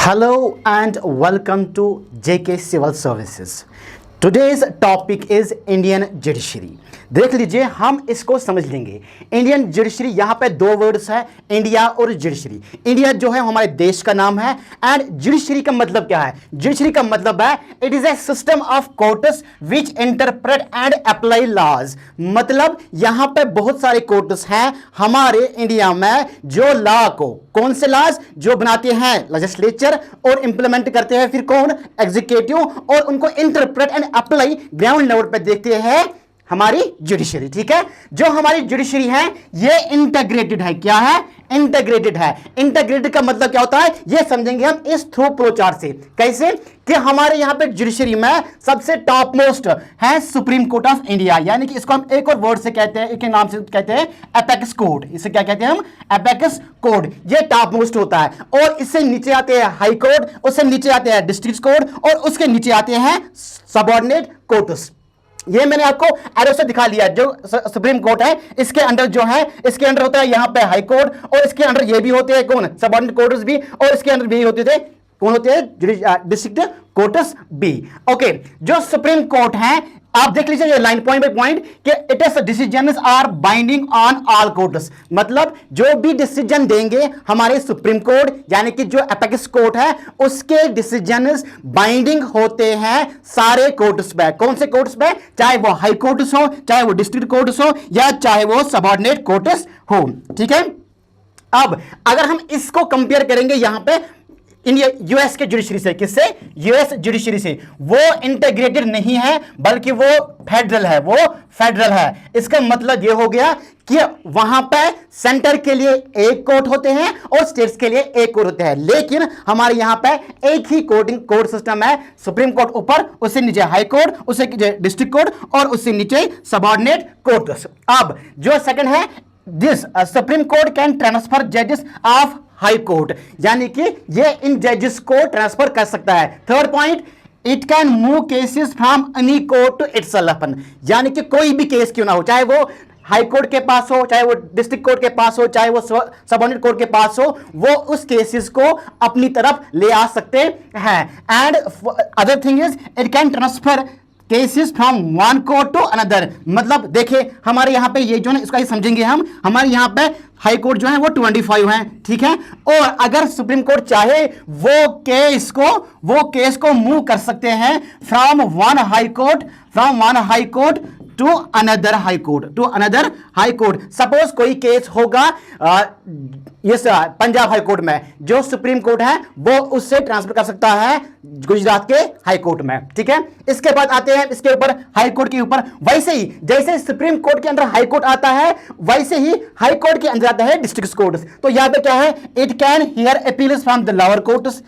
Hello and welcome to JK Civil Services. Today's topic is Indian Judiciary. देख लीजिए, हम इसको समझ लेंगे। इंडियन जुडिशरी, यहाँ पे दो वर्ड्स है, इंडिया और जुडिशरी। इंडिया जो है हमारे देश का नाम है एंड जुडिशरी का मतलब क्या है? जुडिशरी का मतलब है it is a system of courts which interpret and apply laws. मतलब यहाँ पे बहुत सारे कोर्ट्स हैं हमारे इंडिया में जो लॉ को, कौन से लॉज जो बनाते हैं लेजिस्लेचर और इंप्लीमेंट करते हैं फिर कौन, एग्जीक्यूटिव, और उनको interpret and apply ground level पे देखते हैं हमारी जुडिशरी। ठीक है, जो हमारी जुडिशरी है ये इंटीग्रेटेड है। क्या है? इंटीग्रेटेड है। इंटीग्रेटेड का मतलब क्या होता है ये समझेंगे हम इस थ्रू फ्लोचार्ट से। कैसे कि हमारे यहां पे जुडिशरी में सबसे टॉप मोस्ट है सुप्रीम कोर्ट ऑफ इंडिया, यानी कि इसको हम एक और वर्ड से कहते हैं, एक नाम से कहते हैं एपेक्स कोर्ट। इसे क्या कहते हैं हम? Apex court. ये टॉप मोस्ट होता है और इससे नीचे आते हैं हाई कोर्ट, उससे नीचे आते हैं डिस्ट्रिक्ट कोर्ट और उसके नीचे आते हैं सबऑर्डिनेट कोर्ट्स। ये मैंने आपको एरो से दिखा लिया। जो सुप्रीम कोर्ट है इसके अंडर जो है, इसके अंडर होता है यहाँ पे हाई कोर्ट और इसके अंडर ये भी होते हैं कौन, सबऑर्डिनेट कोर्ट्स भी, और इसके अंदर भी होते थे कौन, होते हैं डिस्ट्रिक्ट कोर्ट्स भी। ओके, जो सुप्रीम कोर्ट है आप देख लीजिए ये लाइन पॉइंट बाय पॉइंट कि it is decisions are binding on all courts. मतलब जो भी डिसीजन देंगे हमारे सुप्रीम कोर्ट यानी कि जो एपेक्स कोर्ट है उसके डिसीजंस बाइंडिंग होते हैं सारे कोर्ट्स पे। कौन से कोर्ट्स पे? चाहे वो हाई कोर्ट्स हो, चाहे वो डिस्ट्रिक्ट कोर्ट्स हो, या चाहे वो सबऑर्डिनेट कोर्ट्स हो। ठीक है, अब अगर हम इसको कंपेयर करेंगे यहां पे इंडिया यूएस के जुडिशरी से, किससे? यूएस जुडिशरी से। वो इंटीग्रेटेड नहीं है बल्कि वो फेडरल है, वो फेडरल है। इसका मतलब ये हो गया कि वहां पे सेंटर के लिए एक कोर्ट होते हैं और स्टेट्स के लिए एक कोर्ट होते हैं, लेकिन हमारे यहां पे एक ही कोर्ट सिस्टम है। सुप्रीम कोर्ट ऊपर, उससे नीचे हाई कोर्ट, उससे नीचे डिस्ट्रिक्ट कोर्ट और उससे नीचे सबऑर्डिनेट कोर्ट। अब जो सेकंड है, this supreme court can transfer जजेस ऑफ हाई कोर्ट, यानी कि ये इन जजेस को ट्रांसफर कर सकता है। Third point, it can move cases from any court to itself, यानी कि कोई भी केस क्यों ना हो, चाहे वो हाई कोर्ट के पास हो, चाहे वो डिस्ट्रिक्ट कोर्ट के पास हो, चाहे वो सबऑर्डिनेट कोर्ट के पास हो, वो उस केसेस को अपनी तरफ ले आ सकते हैं। And other thing is it can transfer cases from one court to another. मतलब देखिए हमारे यहाँ पे ये जो है इसका ही समझेंगे हम, हमारे यहाँ पे हाई कोर्ट जो है वो 25 है, ठीक है, और अगर सुप्रीम कोर्ट चाहे वो केस को मूव कर सकते हैं from one high court to another high court. Suppose कोई केस होगा पंजाब हाई कोर्ट में, जो सुप्रीम कोर्ट है वो उससे ट्रांसफर कर सकता है गुजरात के हाई कोर्ट में। ठीक है, इसके बाद आते हैं इसके ऊपर हाई कोर्ट के ऊपर। वैसे ही जैसे सुप्रीम कोर्ट के अंदर हाई कोर्ट आता है वैसे ही हाई कोर्ट के अंदर आता है डिस्ट्रिक्ट कोर्ट। तो यहां पे क्या है? It can hear appeals from the lower courts.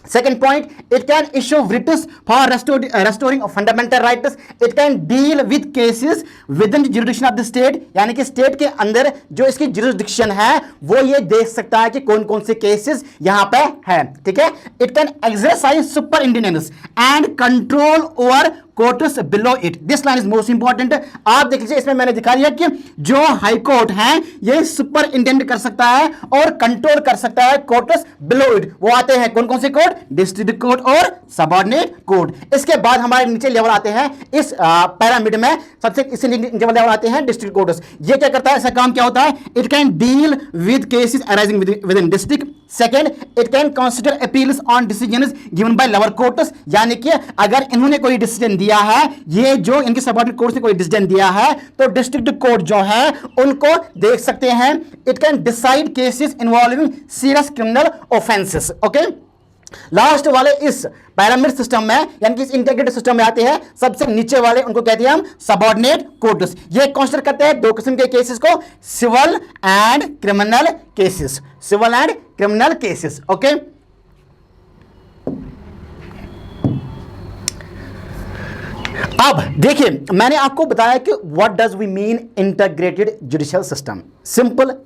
Second point, it can issue writs for restoring of fundamental rights. It can deal with cases within the jurisdiction of the state, यानी कि state के अंदर जो इसकी jurisdiction है वो ये देख सकता है कि कौन कौन से केसेस यहाँ पे है। ठीक है, it can exercise superintendence and control over courts below it. This line is most important. आप देख लीजिए इसमें मैंने दिखा दिया कि जो हाई कोर्ट है ये सुपर इंटेंड कर सकता है और कंट्रोल कर सकता है कोर्ट्स बिलो इट। वो आते हैं कौन कौन से कोर्ट? डिस्ट्रिक्ट कोर्ट और सबऑर्डिनेट कोर्ट। इसके बाद हमारे नीचे लेवल आते हैं इस पैरामिड में, सबसे इससे नीचे लेवल आते हैं डिस्ट्रिक्ट कोर्ट्स। ये क्या करता है? इसका काम क्या होता है? It can deal with cases arising with in district. Second, it can consider appeals on decisions given by lower courts, यानी कि अगर इन्होंने कोई डिसीजन दिया है, ये जो इनके सबऑर्डिनेट कोर्ट ने कोई डिसीजन दिया है तो डिस्ट्रिक्ट कोर्ट जो है उनको देख सकते हैं। It can decide cases involving serious criminal offences. Okay, last वाले इस पैरामिड सिस्टम में यानी कि इस इंटीग्रेटेड सिस्टम में आते हैं सबसे नीचे वाले, उनको कहते हैं हम सबऑर्डिनेट कोर्ट्स। ये कंसीडर करते हैं दो किस्म के केसेस को, civil and criminal cases. Okay, अब देखिए मैंने आपको बताया कि what does we mean integrated judicial system.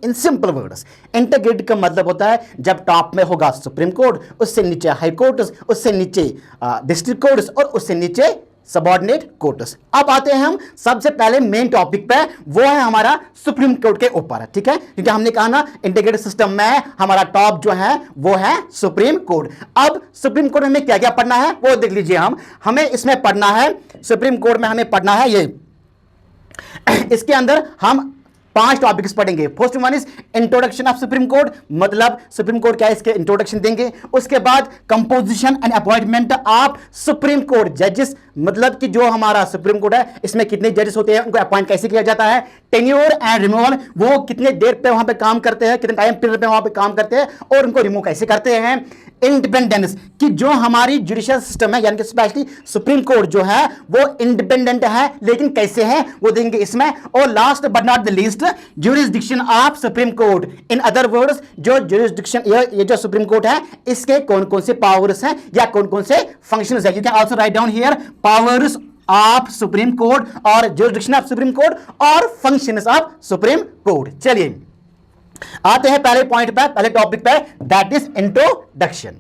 In simple words, integrated का मतलब होता है जब टॉप में होगा सुप्रीम कोर्ट, उससे नीचे हाई कोर्ट, उससे नीचे डिस्ट्रिक्ट कोर्ट और उससे नीचे सबऑर्डिनेट कोर्ट्स। अब आते हैं हम सबसे पहले मेन टॉपिक पे, वो है हमारा सुप्रीम कोर्ट के ऊपर, ठीक है, क्योंकि हमने कहा ना इंटीग्रेटेड सिस्टम में हमारा टॉप जो है वो है सुप्रीम कोर्ट। अब सुप्रीम कोर्ट में हमें क्या क्या पढ़ना है वो देख लीजिए। हमें इसमें पढ़ना है, सुप्रीम कोर्ट में हमें पढ़ना है ये, इसके अंदर हम 5 टॉपिक्स पढ़ेंगे। First one is introduction of supreme court, मतलब सुप्रीम कोर्ट क्या है इसके इंट्रोडक्शन देंगे। उसके बाद composition and appointment of supreme court जजेस, मतलब कि जो हमारा सुप्रीम कोर्ट है इसमें कितने जजेस होते हैं, उनको अपॉइंट कैसे किया जाता है। टेन्योर एंड रिमूवल, वो कितने देर पे वहां पे काम करते हैं, कितने टाइम पीरियड पे वहां पे काम करते हैं और उनको रिमूव कैसे करते हैं। इंडिपेंडेंस, कि जो हमारी जुडिशियल सिस्टम है यानी कि स्पेशली सुप्रीम कोर्ट जो है वो इंडिपेंडेंट है, लेकिन कैसे है वो देंगे इसमें। और last but not the least, jurisdiction of supreme court, in other words जो ज्यूरिसडिक्शन ये जो सुप्रीम कोर्ट है इसके कौन कौन से पावर्स हैं या कौन कौन से फंक्शंस है। You can also write down here powers of supreme court और ज्यूरिसडिक्शन ऑफ सुप्रीम कोर्ट और फंक्शंस ऑफ सुप्रीम कोर्ट। चलिए आते हैं पहले पॉइंट पे, पहले टॉपिक पे, that is introduction.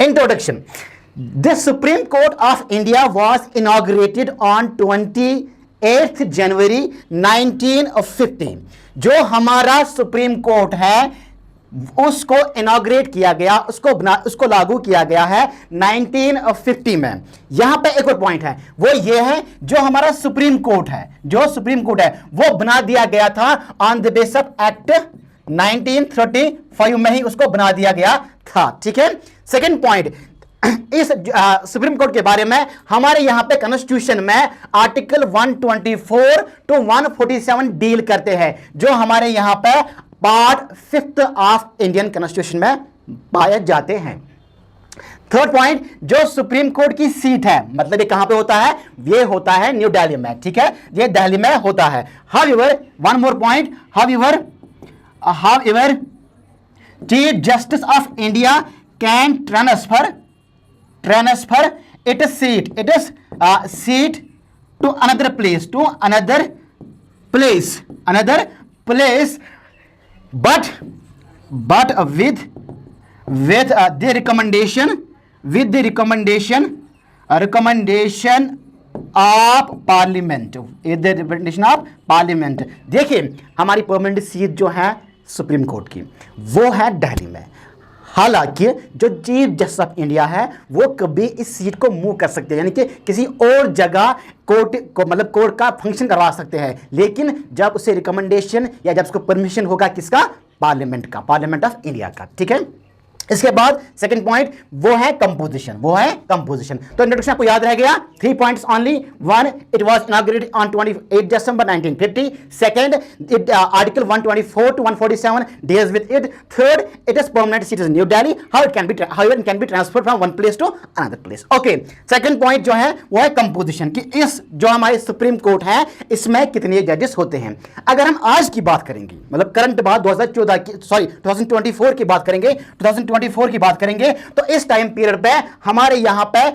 Introduction, the supreme court of India was inaugurated on 28 जनवरी 1950। जो हमारा सुप्रीम कोर्ट है उसको इनॉग्रेट किया गया, उसको लागू किया गया है 1950 में। यहां पे एक और पॉइंट है, वो ये है जो हमारा सुप्रीम कोर्ट है, जो सुप्रीम कोर्ट है वो बना दिया गया था on the base of act 1935 में ही उसको बना दिया गया था, ठीक है। सेकंड पॉइंट, इस सुप्रीम कोर्ट के बारे में हमारे यहां पे कॉन्स्टिट्यूशन में आर्टिकल 124 टू 147 डील करते हैं, जो हमारे यहां पे पार्ट 5 ऑफ इंडियन कॉन्स्टिट्यूशन में पाए जाते हैं। थर्ड पॉइंट, जो सुप्रीम कोर्ट की सीट है, मतलब ये कहां पे होता है, ये होता है न्यू दिल्ली में, ठीक है, ये दिल्ली में होता है। However one more point, however chief justice of India can transfer its seat to another place but with the recommendation of parliament। देखिए हमारी परमानेंट सीट जो है सुप्रीम कोर्ट की वो है दिल्ली में, हालांकि जो चीफ जस्टिस ऑफ इंडिया है वो कभी इस सीट को मूव कर सकते हैं, यानी कि किसी और जगह कोर्ट को, मतलब कोर्ट का फंक्शन करवा सकते हैं, लेकिन जब उसे रिकमेंडेशन या जब उसको परमिशन होगा किसका, पार्लियामेंट का, पार्लियामेंट ऑफ इंडिया का, ठीक है। इसके बाद सेकंड पॉइंट वो है कंपोजिशन, तो इंट्रोडक्शन आपको याद रह गया, 3 points only. 1, it was inaugurated on 28 December 1950। Second, article 124 to 147 deals with it। Third, it is permanent seat in New Delhi, how it can be transferred from one place to another place। Okay, second point जो है वो है composition, कि इस जो हमारे supreme court है इसमें कितने जजेस होते हैं। अगर हम आज की बात करेंगे, मतलब करंट बात 2024 की बात करेंगे, 2024 की बात करेंगे, तो इस टाइम पीरियड पे हमारे यहां पे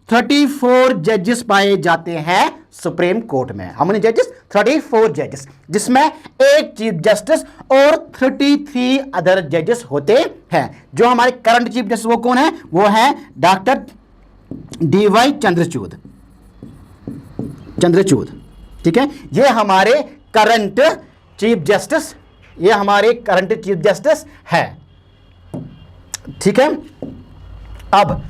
34 जजेस पाए जाते हैं सुप्रीम कोर्ट में। हाउ मेनी जजेस, 34 जजेस, जिसमें एक चीफ जस्टिस और 33 अदर जजेस होते हैं। जो हमारे करंट चीफ जस्टिस वो कौन है, वो है डॉक्टर DY चंद्रचूड़, ठीक है। ये हमारे करंट चीफ जस्टिस है, ठीक है। अब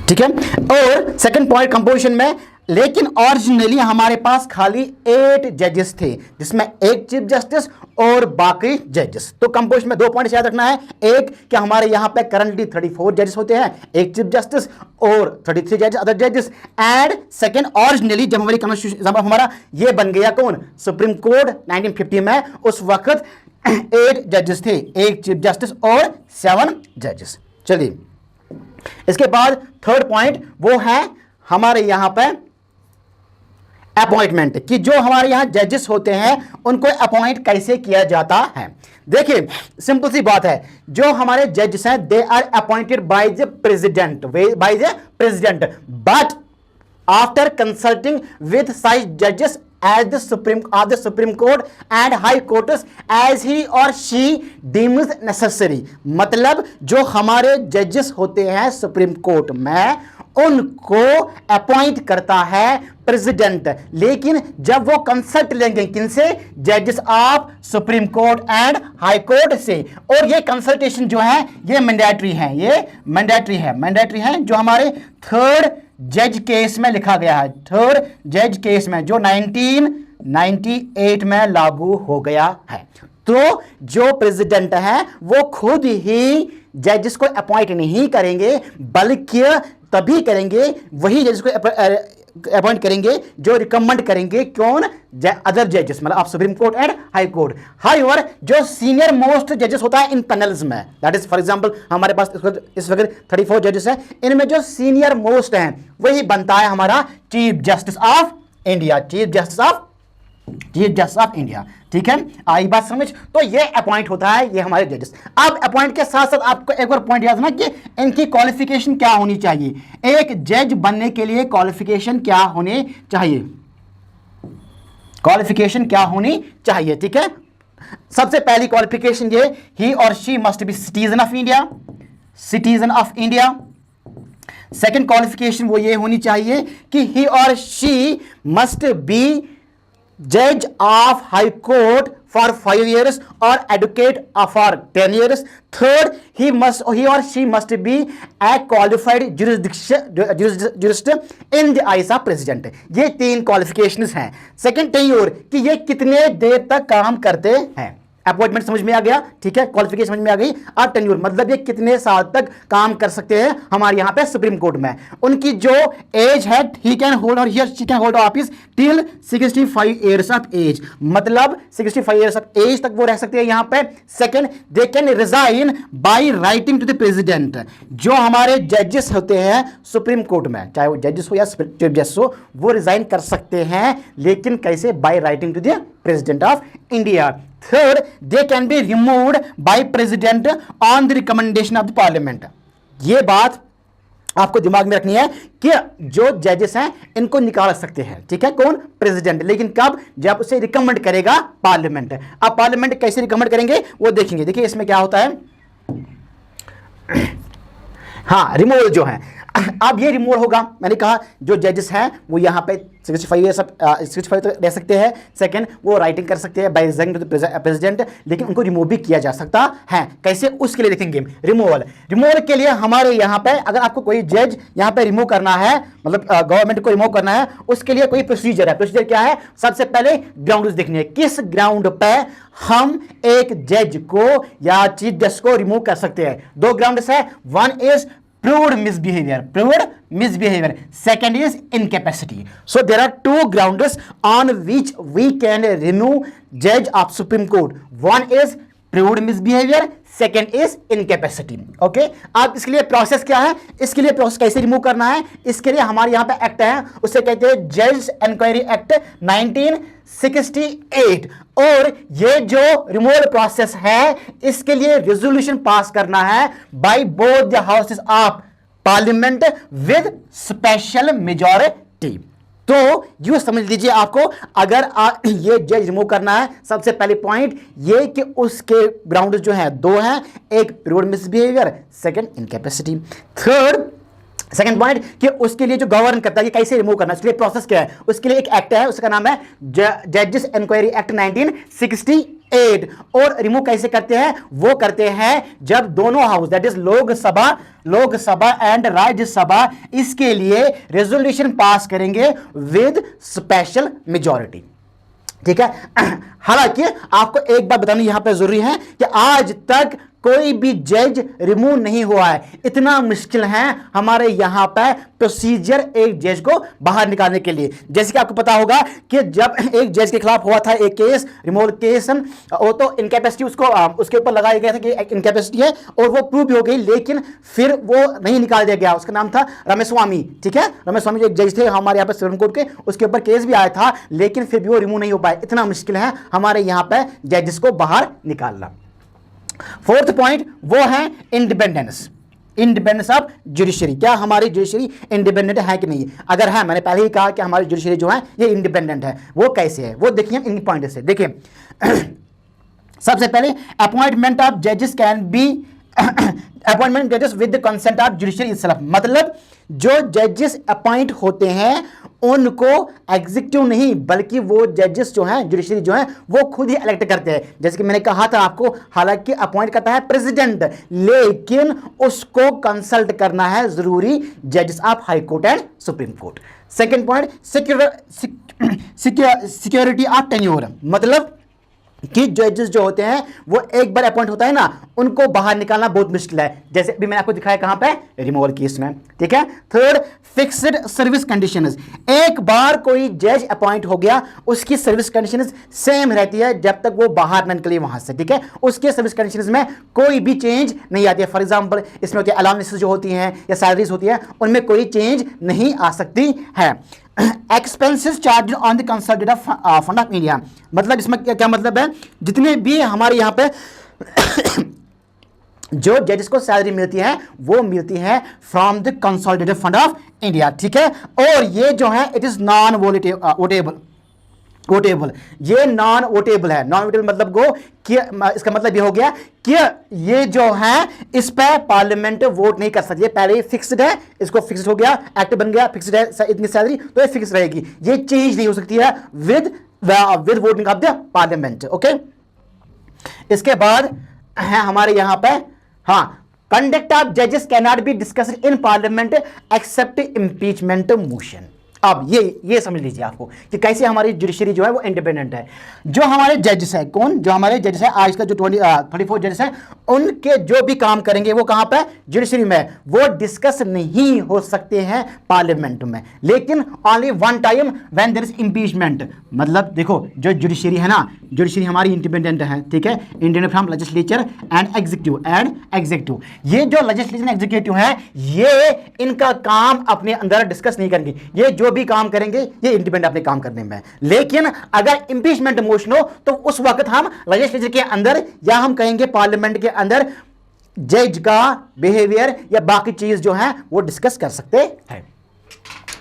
ठीक है, और सेकंड पॉइंट कंपोजिशन में, लेकिन ओरिजिनली हमारे पास खाली 8 जजेस थे, जिसमें एक चीफ जस्टिस और बाकी जजेस। तो कंपोजिशन में 2 पॉइंट्स याद रखना है, एक कि हमारे यहां पे करंटली 34 जजेस होते हैं, एक चीफ जस्टिस और 33 जजेस अदर जजेस। एंड सेकंड, ओरिजिनली जब हमारी कॉन्स्टिट्यूशन हमारा ये बन गया कौन, सुप्रीम कोर्ट 1950 में, उस वक्त 8 जजेस थे, एक चीफ जस्टिस और 7 जजेस। चलिए इसके बाद थर्ड पॉइंट वो है हमारे यहां पे अपॉइंटमेंट, कि जो हमारे यहां जजेस होते हैं उनको अपॉइंट कैसे किया जाता है। देखिए सिंपल सी बात है, जो हमारे जजेस हैं they are appointed by the president, but after consulting with such जजेस as the supreme court and high courts as he और शी डीम्स नेसेसरी। मतलब जो हमारे जजेस होते हैं सुप्रीम कोर्ट में, उनको अपॉइंट करता है प्रेसिडेंट, लेकिन जब वो कंसल्ट लेंगे किनसे? जजेस of supreme court and high court से। और ये कंसल्टेशन जो है ये मैंडेटरी है, ये मैंडेटरी है जो हमारे थर्ड जज केस में लिखा गया है, थर्ड जज केस में जो 1998 में लागू हो गया है। तो जो प्रेसिडेंट है वो खुद ही जजेस को अपॉइंट नहीं करेंगे, बल्कि तभी करेंगे वही जजेस को अपॉइंट करेंगे जो रिकमेंड करेंगे, कौन? अदर जजेस, मतलब आप supreme court and high court. However जो सीनियर मोस्ट जजेस होता है इन पैनल्स में, दैट इज फॉर एग्जांपल हमारे पास इस वक्त 34 जजेस हैं, इनमें जो सीनियर मोस्ट हैं वही बनता है हमारा chief justice of India, chief justice of India. ठीक है, आई बात समझ? तो ये अपॉइंट होता है ये हमारे जजेस। अब अपॉइंट के साथ साथ आपको एक और पॉइंट याद रखना कि इनकी क्वालिफिकेशन क्या होनी चाहिए। एक जज बनने के लिए क्वालिफिकेशन क्या होनी चाहिए? क्वालिफिकेशन क्या होनी चाहिए? ठीक है, सबसे पहली क्वालिफिकेशन ये, ही और she must be citizen of India, citizen of India. Second qualification वो ये होनी चाहिए कि ही और शी मस्ट बी जज of high court for 5 years और advocate for 10 years। Third, he or she must be a qualified jurist in the eyes of president। ये 3 qualifications हैं। सेकंड टेन्योर कि ये कितने देर तक काम करते हैं। अपॉइंटमेंट समझ में आ गया, ठीक है, क्वालिफिकेशन समझ में आ गई। अब टेन्योर मतलब ये कितने साल तक काम कर सकते हैं हमारे यहाँ पे सुप्रीम कोर्ट में। उनकी जो एज है, ही कैन होल्ड और she can hold office till 65 years of age, मतलब 65 years ऑफ एज तक वो रह सकते हैं यहाँ पे। Second, they can resign by writing to the president. जो हमारे जजेस होते हैं सुप्रीम कोर्ट में, चाहे वो जजेस हो या चीफ जस्टिस हो, वो रिजाइन कर सकते हैं, लेकिन कैसे? By writing to the president of India. Third, they can be removed by president on the recommendation of the parliament. ये बात आपको दिमाग में रखनी है कि जो जजेस हैं इनको निकाल सकते हैं, ठीक है, कौन? प्रेसिडेंट, लेकिन कब? जब उसे रिकमेंड करेगा पार्लियामेंट। अब पार्लियामेंट कैसे रिकमेंड करेंगे वो देखेंगे। देखिए इसमें क्या होता है, हाँ, रिमूवल जो है, अब ये रिमूवल होगा। मैंने कहा जो जजेस हैं वो यहाँ पे 65 तक रह सकते हैं। सेकंड, वो राइटिंग कर सकते हैं by resigning to the president, लेकिन उनको रिमूव भी किया जा सकता है। कैसे? उसके लिए देखेंगे। रिमूवल के लिए हमारे यहाँ पे अगर आपको कोई जज यहाँ पे रिमूव करना है, मतलब गवर्नमेंट को रिमूव करना है, उसके लिए कोई प्रोसीजर है। प्रोसीजर क्या है? सबसे पहले ग्राउंड देखनी है, किस ग्राउंड पे हम एक जज को या चीफ जस्टिस को रिमूव कर सकते हैं। 2 ग्राउंड्स है, one is proved misbehavior, second is incapacity। So there are 2 grounds on which we can remove judge of Supreme Court. One is proved misbehavior, second is incapacity। Okay, अब इसके लिए process क्या है? इसके लिए प्रोसेस कैसे remove करना है, इसके लिए हमारे यहाँ पे एक्ट है, उसे कहते हैं जज इंक्वायरी एक्ट 1968। और ये जो रिमूवल प्रोसेस है इसके लिए रेजोल्यूशन पास करना है by both the houses of parliament with special majority. तो यू समझ लीजिए, आपको अगर ये जज रिमूव करना है, सबसे पहले पॉइंट ये कि उसके ग्राउंड जो है 2 हैं, एक proved misbehaviour, second incapacity. Third, second point कि उसके लिए जो गवर्न करता है ये कैसे रिमूव करना है, उसके लिए प्रोसेस क्या है? उसके लिए एक एक्ट है, उसका नाम है जजेस इंक्वायरी एक्ट 1968। और रिमूव कैसे करते हैं? वो करते हैं जब दोनों house, that is Lok Sabha and Rajya Sabha, इसके लिए रेजोल्यूशन पास करेंगे विद स्पेशल मेजॉरिटी। ठीक है, हालांकि आपको एक बात बतानी यहां पे जरूरी है कि आज तक कोई भी जज रिमूव नहीं हुआ है। इतना मुश्किल है हमारे यहां पर प्रोसीजर एक जज को बाहर निकालने के लिए। जैसे कि आपको पता होगा कि जब एक जज के खिलाफ हुआ था एक केस, रिमूवल केस, वो तो इनकैपेसिटी उसके ऊपर लगाया गया था कि इनकैपेसिटी है, और वो प्रूव भी हो गई, लेकिन फिर वो नहीं निकाल दिया गया। उसका नाम था रामास्वामी। ठीक है, रामास्वामी जो एक जज थे हमारे यहाँ पे सुप्रीम कोर्ट के, उसके ऊपर केस भी आया था, लेकिन फिर भी वो रिमूव नहीं हो पाए। इतना मुश्किल है हमारे यहाँ पे जजेस को बाहर निकालना। फोर्थ पॉइंट वो है इंडिपेंडेंस। इंडिपेंडेंस ऑफ जुडिशरी, क्या हमारी जुडिशरी इंडिपेंडेंट है कि नहीं। अगर है, मैंने पहले ही कहा कि हमारी जुडिशरी जो है ये इंडिपेंडेंट है। वो कैसे है वो देखिए इन पॉइंट से। देखिए सबसे पहले अपॉइंटमेंट ऑफ जजेस कैन बी अपॉइंटमेंट जजेस with the consent of judiciary itself, मतलब जो जजेस अपॉइंट होते हैं उनको एग्जीक्यूटिव नहीं बल्कि वो जजेस जो हैं जुडिशरी जो हैं वो खुद ही इलेक्ट करते हैं। जैसे कि मैंने कहा था आपको, हालांकि अपॉइंट करता है प्रेसिडेंट, लेकिन उसको कंसल्ट करना है जरूरी जजेस of high court and supreme court. Second point, security of tenure, मतलब कि जजेस जो होते हैं वो एक बार अपॉइंट होता है ना, उनको बाहर निकालना बहुत मुश्किल है। जैसे अभी मैंने आपको दिखाया कहां पे, रिमूवल केस में, ठीक है। थर्ड, फिक्स्ड सर्विस कंडीशंस, एक बार कोई जज अपॉइंट हो गया उसकी सर्विस कंडीशंस सेम रहती है जब तक वो बाहर न निकले वहां से, ठीक है। उसके सर्विस कंडीशंस में कोई भी चेंज नहीं आती है। फॉर एग्जांपल इसमें होती है अलाउंसेस जो होती हैं या सैलरीज होती है, उनमें कोई चेंज नहीं आ सकती है। Expenses charge on the consolidated fund of India, मतलब इसमें क्या मतलब है, जितने भी हमारे यहाँ पे जो जजेस को सैलरी मिलती है वो मिलती है from the consolidated fund of India, ठीक है। और ये जो है इट इज नॉन वोटेबल, ये नॉन वोटेबल है। नॉन वोटेबल मतलब गो कि इसका मतलब ये हो गया कि ये जो है इस पे पार्लियामेंट वोट नहीं कर सकती, ये पहले ही फिक्स्ड है, इसको फिक्स्ड हो गया, एक्ट बन गया, फिक्स्ड है इतनी सैलरी तो ये फिक्स रहेगी, ये चेंज नहीं हो सकती है with voting of the parliament, okay. इसके बाद है हमारे यहां पे, हाँ, कंडक्ट ऑफ जजेस can not be discussed in parliament except impeachment motion. अब ये समझ लीजिए आपको कि कैसे हमारी जुडिशरी जो है वो इंडिपेंडेंट है। जो हमारे जजेस है, कौन, जो हमारे जजेस है आज का जो 34 जजेस हैं, उनके जो भी काम करेंगे वो कहां पे, जुडिशरी में, वो डिस्कस नहीं हो सकते हैं पार्लियामेंट में, लेकिन only one time when there is impeachment. मतलब देखो जो जुडिशरी है ना, जुडिशरी हमारी इंडिपेंडेंट है, ठीक है, independent from legislature and executive. ये जो लेजिस्लेचर एग्जीक्यूटिव है ये इनका काम अपने अंदर डिस्कस नहीं करेंगे, ये जो भी काम करेंगे ये इंडिपेंडेंट अपने काम करने में। लेकिन अगर इंपीचमेंट मोशन हो तो उस वक्त हम लेजिस्लेचर के अंदर या हम कहेंगे पार्लियामेंट के अंदर जज का बिहेवियर या बाकी चीज जो है वो डिस्कस कर सकते हैं।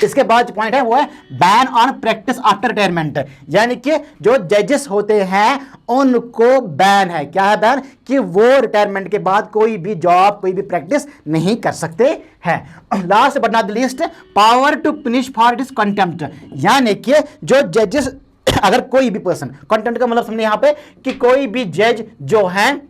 इसके बाद जो पॉइंट है वो है ban on practice after retirement, यानी कि जो जजेस होते हैं उनको बैन है, क्या है बैन, कि वो रिटायरमेंट के बाद कोई भी जॉब कोई भी प्रैक्टिस नहीं कर सकते हैं। Last but not the least, power to punish for it is contempt, यानी कि जो जजेस, अगर कोई भी पर्सन, कंटेम्प्ट का मतलब समझे यहां पे कि कोई भी जज जो है,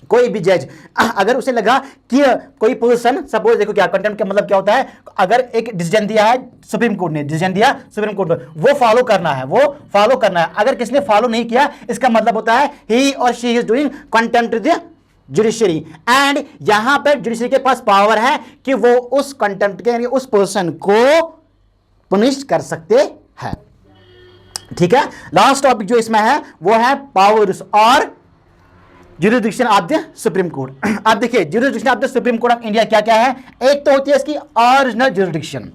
कोई भी जज अगर उसे लगा कि कोई पर्सन, सपोज देखो क्या कंटेम्प्ट का मतलब क्या होता है, अगर एक डिसीजन दिया है सुप्रीम कोर्ट ने, डिसीजन दिया सुप्रीम कोर्ट में, वो फॉलो करना है, अगर किसने फॉलो नहीं किया इसका मतलब होता है ही और she is doing contempt the judiciary. And यहां पर जुडिशरी के पास पावर है कि वो उस कंटेम्प्ट के, यानी उस पर्सन को पनिश कर सकते हैं, ठीक है। लास्ट टॉपिक जो इसमें है वो है पावर्स और jurisdiction of the supreme court. अब देखिए jurisdiction of the supreme court of India क्या क्या है। एक तो होती है इसकी ओरिजिनल ज्यूरिसडिक्शन,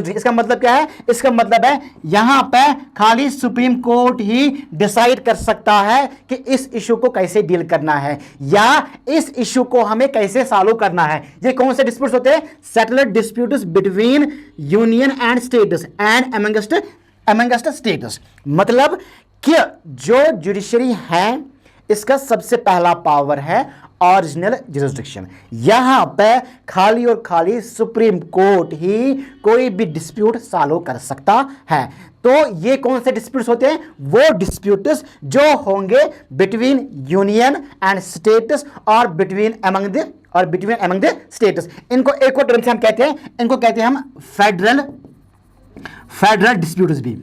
इसका मतलब क्या है, इसका मतलब है यहां पे खाली सुप्रीम कोर्ट ही डिसाइड कर सकता है कि इस इशू को कैसे डील करना है या इस इशू को हमें कैसे सॉल्व करना है। ये कौन से डिस्प्यूट्स होते हैं, settled disputes between union and states and amongst states. मतलब कि जो जुडिशरी है इसका सबसे पहला पावर है ओरिजिनल ज्यूरिसडिक्शन। यहां पे खाली और खाली सुप्रीम कोर्ट ही कोई भी डिस्प्यूट सॉल्व कर सकता है। तो ये कौन से डिस्प्यूट्स होते हैं, वो डिस्प्यूट्स जो होंगे बिटवीन यूनियन एंड स्टेट्स और बिटवीन अमंग द स्टेट्स। इनको एक और टर्म से हम कहते हैं, इनको कहते हैं हम फेडरल डिस्प्यूट्स भी,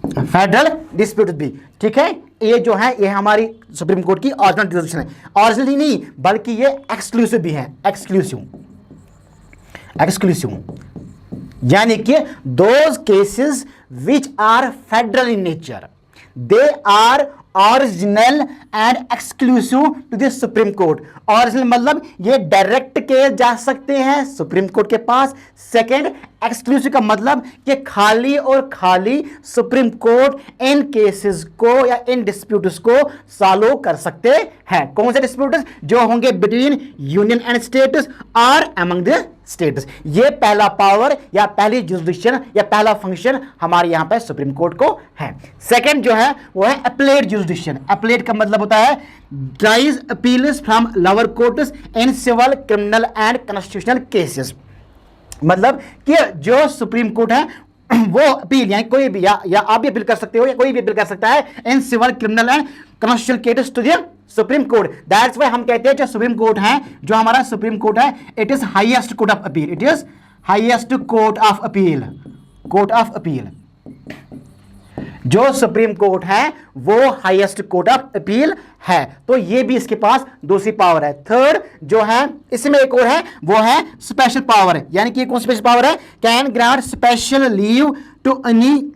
फेडरल डिस्प्यूट भी, ठीक है। ये जो है ये हमारी सुप्रीम कोर्ट की ओरिजिनल ज्यूरिसडिक्शन है। ओरिजिनल ही नहीं बल्कि ये एक्सक्लूसिव भी है, एक्सक्लूसिव, यानी कि those cases which are federal in nature they are original and exclusive to the supreme court. Original मतलब ये डायरेक्ट केस जा सकते हैं सुप्रीम कोर्ट के पास। सेकंड, एक्सक्लूसिव का मतलब कि खाली और खाली सुप्रीम कोर्ट इन केसेस को या इन डिस्प्यूट्स को सॉल्व कर सकते है। कौन से डिस्प्यूट्स? जो होंगे बिटवीन यूनियन एंड स्टेट्स और अमंग द स्टेट्स। ये पहला पावर या पहली जुरिडिक्शन या पहला फंक्शन हमारे यहां पे सुप्रीम कोर्ट को है। सेकंड जो है वो है अपीलेट जुरिडिक्शन। अपीलेट का मतलब होता है tries appeals from lower courts in civil, criminal and constitutional cases. मतलब कि जो सुप्रीम कोर्ट है वो अपील यानी कोई भी या आप भी अपील कर सकते हो या कोई भी अपील कर सकता है in civil, criminal and constitutional cases to the supreme court. That's why हम कहते हैं जो सुप्रीम कोर्ट है, जो हमारा सुप्रीम कोर्ट है, it is highest court of appeal. It is highest court of appeal. Court of appeal जो supreme court है वो हाईएस्ट कोर्ट ऑफ अपील है। तो ये भी इसके पास दूसरी पावर है। थर्ड जो है इसमें एक और है वो है स्पेशल पावर, यानी कि कौन स्पेशल पावर है? Can grant special leave to any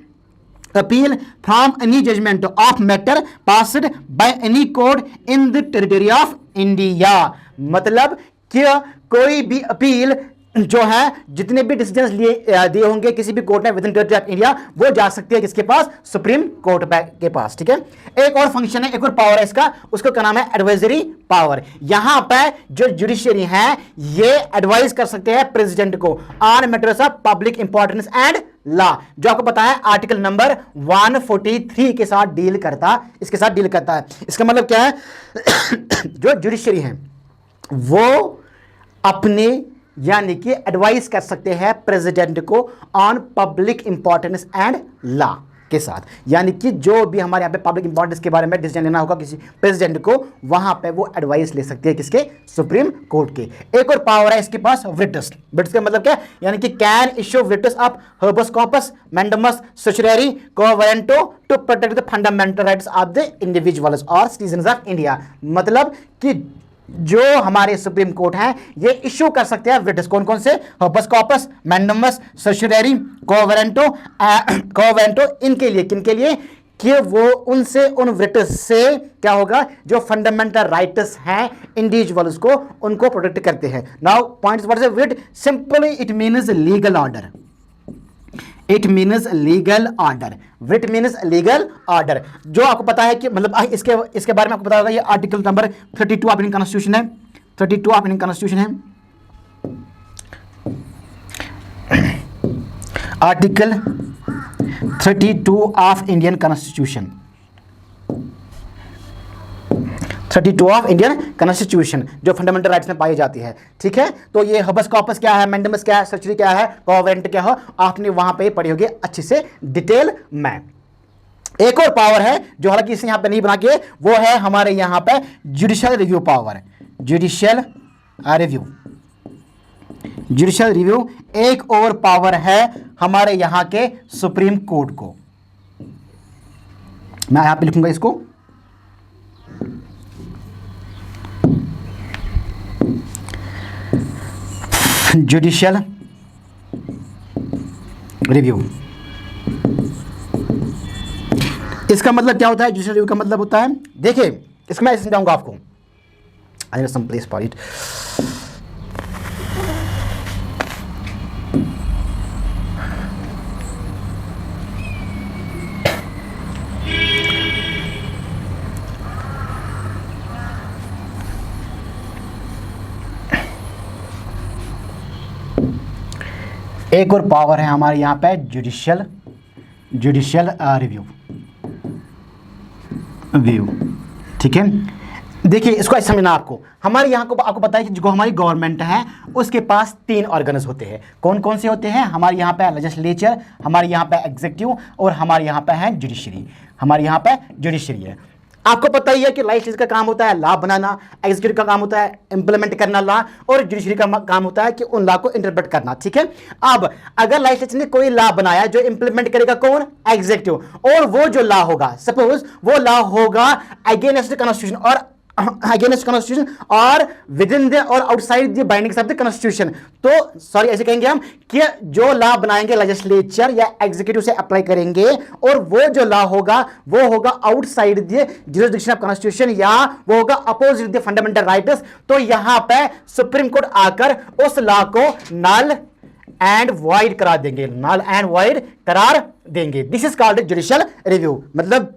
appeal from any judgment of matter passed by any court in the territory of India. मतलब कि कोई भी अपील जो है जितने भी डिसीजंस दिए होंगे किसी भी कोर्ट ने with in territory of India, वो जा सकती है किसके पास? सुप्रीम कोर्ट के पास। ठीक है, एक और फंक्शन है, एक और पावर है इसका, उसका क्या नाम है? Advisory power. यहां पर जो जुडिशियरी है ये एडवाइस कर सकते हैं प्रेसिडेंट को on matters of public importance and law. जो आपको पता है आर्टिकल नंबर 143 के साथ डील करता, इसके साथ डील करता है। इसका मतलब क्या है? जो जुडिशियरी है वो अपने यानी कि एडवाइस कर सकते हैं प्रेसिडेंट को on public importance and law के साथ, यानी कि जो भी हमारे यहाँ पे पब्लिक इंपॉर्टेंस के बारे में डिसीजन लेना होगा किसी प्रेसिडेंट को, वहां पे वो एडवाइस ले सकते हैं किसके? सुप्रीम कोर्ट के। एक और पावर है इसके पास, writs। writs का मतलब क्या? यानी कि can issue writs of habeas corpus, mandamus, certiorari, quo warranto to protect the fundamental rights of the individuals और सिटीजंस ऑफ इंडिया। मतलब कि जो हमारे सुप्रीम कोर्ट हैं ये इश्यू कर सकते हैं writs। कौन कौन से? habeas corpus, mandamus, certiorari, quo warranto, इनके लिए, किनके लिए? कि वो उनसे, उन writs से क्या होगा? जो फंडामेंटल राइट्स हैं इंडिविजुअल्स को, उनको प्रोटेक्ट करते हैं। Now points what is writ? Simply it means legal order. It means legal order. writ means legal order. जो आपको पता है कि मतलब इसके बारे में आपको पता होगा, ये article number 32 of Indian constitution है। 32 ऑफ इंडियन कॉन्स्टिट्यूशन है। Article 32 of Indian constitution, 32 of Indian constitution जो फंडामेंटल राइट्स में पाई जाती है। ठीक है, तो ये हबस कॉपस क्या है, मैंडेमस क्या है, सर्चरी क्या है, कोवेरेंट क्या हो, आपने वहां पे पढ़ी होगी अच्छे से डिटेल में। एक और पावर है जो हालांकि इसे यहां पे नहीं बना के, वो है हमारे यहां पे judicial review power. Judicial review, judicial review एक और पावर है हमारे यहां के सुप्रीम कोर्ट को। मैं यहां पे लिखूंगा इसको, जुडिशियल रिव्यू। इसका मतलब क्या होता है? जुडिशियल रिव्यू का मतलब होता है, देखिए इसमें मैं समझाऊंगा आपको। I need some place for it. एक और पावर है हमारे यहाँ पे जुडिशियल रिव्यू। ठीक है, देखिए इसको ऐसे समझना आपको। हमारे यहाँ को आपको पता है कि जो हमारी गवर्नमेंट है उसके पास 3 ऑर्गन्स होते हैं। कौन कौन से होते हैं? हमारे यहाँ पे लेजिस्लेचर, हमारे यहाँ पे एग्जीक्यूटिव और हमारे यहाँ पे है जुडिशरी। हमारे यहाँ पे जुडिशरी है। आपको पता ही है कि लेजिस्लेचर का काम होता है लॉ बनाना, एग्जीक्यूटिव का काम होता है इंप्लीमेंट करना लॉ, और जुडिशरी का काम होता है कि उन लॉ को इंटरप्रेट करना। ठीक है, अब अगर लेजिस्लेचर ने कोई लॉ बनाया, जो इंप्लीमेंट करेगा कौन? एग्जीक्यूटिव। और वो जो लॉ होगा, सपोज वो लॉ होगा अगेंस्ट कॉन्स्टिट्यूशन और अगेंस्ट कॉन्स्टिट्यूशन और विद इन द और outside the bindings of the constitution, तो सॉरी ऐसे कहेंगे हम कि जो लॉ बनाएंगे लेजिस्लेचर या एग्जीक्यूटिव से अप्लाई करेंगे, और वो जो लॉ होगा वो होगा outside the jurisdiction of constitution, या वो होगा अपोजिट द फंडामेंटल राइट्स, तो यहां पे सुप्रीम कोर्ट आकर उस लॉ को नल एंड वॉइड करा देंगे, नल एंड वॉइड करार देंगे। This is called judicial review. मतलब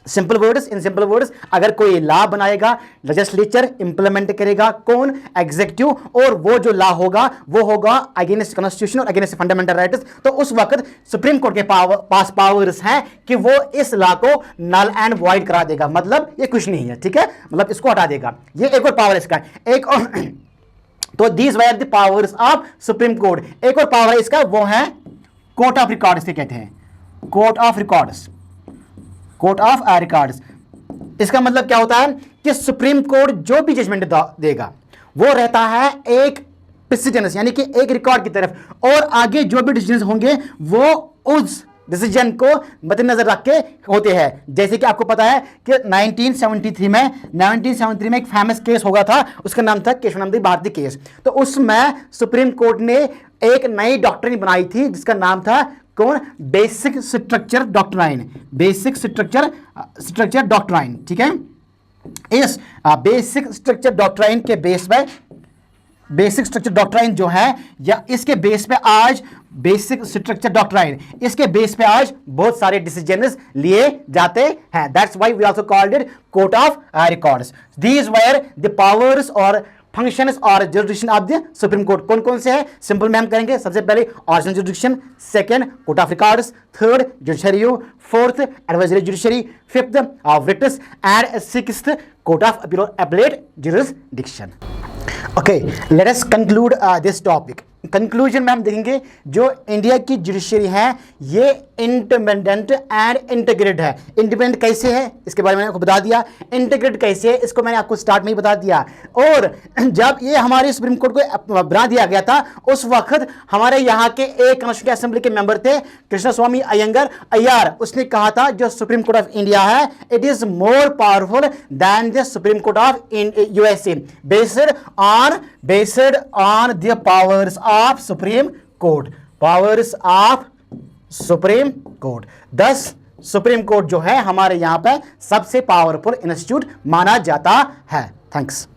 simple words, in simple words, अगर कोई लॉ बनाएगा, लेजिस्लेचर इंप्लीमेंट करेगा, कौन? एग्जीक्यूटिव, और वो जो लॉ होगा वो होगा अगेंस्ट कॉन्स्टिट्यूशन और अगेंस्ट फंडामेंटल राइट्स, तो उस वक्त सुप्रीम कोर्ट के पास पावर्स हैं कि वो इस लॉ को नल एंड वॉइड करा देगा, मतलब ये कुछ नहीं है, ठीक है, मतलब इसको हटा देगा। ये एक और पावर इसका, एक और तो these were the powers of supreme court. एक और पावर है इसका, वो है कोर्ट ऑफ रिकॉर्ड्स से कहते हैं, court of records, court of records. इसका मतलब क्या होता है कि सुप्रीम कोर्ट जो भी जजमेंट देगा वो रहता है एक प्रेसिडेंस, यानी कि एक रिकॉर्ड की तरफ, और आगे जो भी डिसीजन होंगे वो उस डिसीजन को मद्देनजर रख के होते हैं। जैसे कि आपको पता है कि 1973 में एक फेमस केस होगा था, उसका नाम था केशवानंद भारती केस। तो उसमें सुप्रीम कोर्ट ने एक नई डॉक्ट्रिन बनाई थी जिसका नाम था कौन? Basic structure doctrine, basic structure doctrine, ठीक है। इस बेसिक स्ट्रक्चर डॉक्ट्राइन के बेस पे, बेसिक स्ट्रक्चर डॉक्ट्राइन जो है, या इसके बेस पे आज बेसिक स्ट्रक्चर डॉक्ट्राइन, इसके बेस पे आज बहुत सारे डिसीजंस लिए जाते हैं। That's why we also called it court of records. These were the powers और फंक्शंस और jurisdiction of the supreme court. कौन कौन से हैं? सिंपल मैम करेंगे। सबसे पहले original jurisdiction, second court of records, third judiciary, fourth advisory judiciary, fifth writs and sixth court of appellate jurisdiction. Okay, let us conclude this topic. Conclusion में हम देखेंगे जो इंडिया की जुडिशरी है ये इंडिपेंडेंट एंड इंटीग्रेटेड है। Independent कैसे है इसके बारे में मैंने आपको बता दिया, इंटीग्रेटेड कैसे है इसको मैंने आपको स्टार्ट में ही बता दिया। और जब ये हमारे सुप्रीम कोर्ट को बना दिया गया था उस वक्त हमारे यहाँ के एक कॉन्स्टिट्यूशन असेंबली के मेंबर थे कृष्ण स्वामी अय्यर, उसने कहा था जो सुप्रीम कोर्ट ऑफ इंडिया है it is more powerful then the supreme court of USA based on the powers of supreme court, powers of supreme court. दस सुप्रीम कोर्ट जो है हमारे यहां पे सबसे पावरफुल इंस्टीट्यूट माना जाता है। थैंक्स।